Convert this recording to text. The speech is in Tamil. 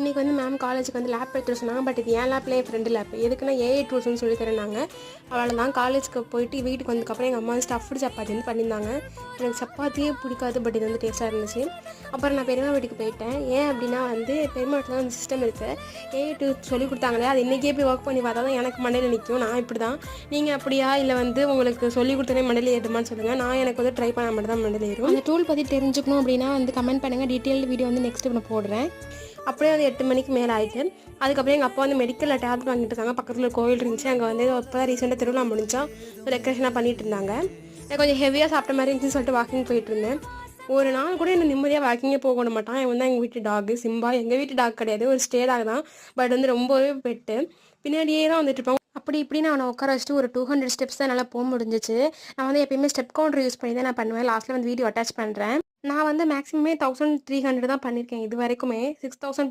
இன்றைக்கி வந்து மேம் காலேஜுக்கு வந்து லேப் எடுத்துகிட்டு சொன்னாங்க. பட் இது என் லேப்லேயே ஃப்ரெண்டு லேப் எதுக்குன்னா ஏஐ டூல்ஸ்னு சொல்லி தரேனாங்க. அவ்வளோதான். காலேஜுக்கு போயிட்டு வீட்டுக்கு வந்ததுக்கப்புறம் எங்கள் அம்மா ஸ்டஃப்டு சப்பாத்தி வந்து பண்ணியிருந்தாங்க. எனக்கு சப்பாத்தியே பிடிக்காது, பட் இது வந்து டேஸ்ட்டாக இருந்துச்சு. அப்புறம் நான் பெரியம்மா வீட்டுக்கு போயிட்டேன். ஏன் அப்படின்னா வந்து பெரியம்மா வீட்டில் தான் வந்து சிஸ்டம் இருக்குது. ஏஐ டூல்ஸ் சொல்லி கொடுத்தாங்களே, அது இன்றைக்கே போய் ஒர்க் பண்ணி பார்த்தா தான் எனக்கு மண்டையில் நிற்கும். நான் இப்படி தான். நீங்கள் அப்படியா இல்லை வந்து உங்களுக்கு சொல்லி கொடுத்தனே மண்டையில் ஏறுமான்னு சொல்லுங்கள். நான் எனக்கு வந்து ட்ரை பண்ண மட்டும் தான் மண்டையில் ஏறும். அந்த டூல் பற்றி தெரிஞ்சுக்கணும் அப்படின்னா வந்து கமெண்ட் பண்ணுங்கள். டீட்டெயில் வீடியோ வந்து நெக்ஸ்ட்டு நான் போடுறேன். அப்படியே வந்து 8 மணிக்கு மேலே ஆகிட்டு அதுக்கப்புறம் எங்கள் அப்பா வந்து மெடிக்கலில் டேப்லெட் வாங்கிட்டு இருக்காங்க. பக்கத்தில் ஒரு கோவில் இருந்துச்சு. அங்கே வந்து இப்போ தான் ரீசெண்டாக திருவிழா முடிஞ்சா டெக்கரேஷனாக பண்ணிட்டு இருந்தாங்க. எனக்கு கொஞ்சம் ஹெவியாக சாப்பிட்ட மாதிரி இருந்துச்சுன்னு சொல்லிட்டு வாக்கிங் போயிட்டு இருந்தேன். ஒரு நாள் கூட என்ன நிம்மதியாக வாக்கிங்கே போக விட மாட்டான். இவன் வந்து எங்கள் வீட்டு டாக் சிம்பா. எங்கள் வீட்டு டாக் கிடையாது, ஒரு ஸ்டே டாக் தான். பட் வந்து ரொம்பவே பெட்டு. பின்னாடியே தான் வந்துட்டு இருப்பாங்க. அப்படி இப்படின்னு அவனை உட்கார வச்சுட்டு ஒரு 200 ஸ்டெப்ஸ் தான் என்னால் போக முடிஞ்சிச்சு. நான் வந்து எப்பயுமே ஸ்டெப் கவுண்டர் யூஸ் பண்ணி தான் நான் பண்ணுவேன். லாஸ்ட்டில் வந்து வீடியோ அட்டாச் பண்ணுறேன். நான் வந்து மேக்ஸிமமே 1300 தான் பண்ணியிருக்கேன் இது வரைக்குமே. 6000